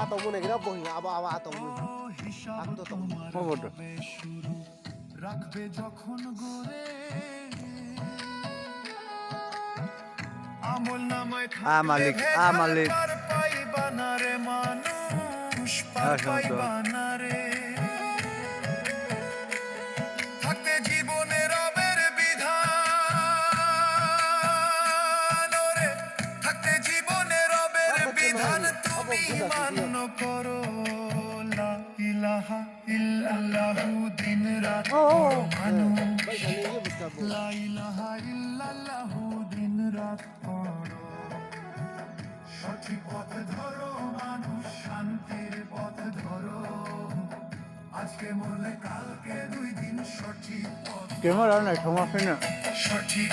atong muna gina bohi aba atong muna. Akto to. খবরটা রাখবে যখন গড়ে আমল নামায় মালিক মালিক পাইবা না রে মানুষ পাইবা না রে থাকতে জীবনে রবের বিধান রে থাকতে জীবনে রবের বিধান তুমি মান্য করো লা ইলাহা ইল্লাল্লাহু দিন রাত পড়ো মানুষ লা ইলাহা ইল্লাল্লাহু দিন রাত পড়ো সঠিক পথ ধরো মানুষ শান্তির পথ ধরো আজকে মরলে কালকে 2 দিন সঠিক পথ কেমন রান্না সমস্যা না সঠিক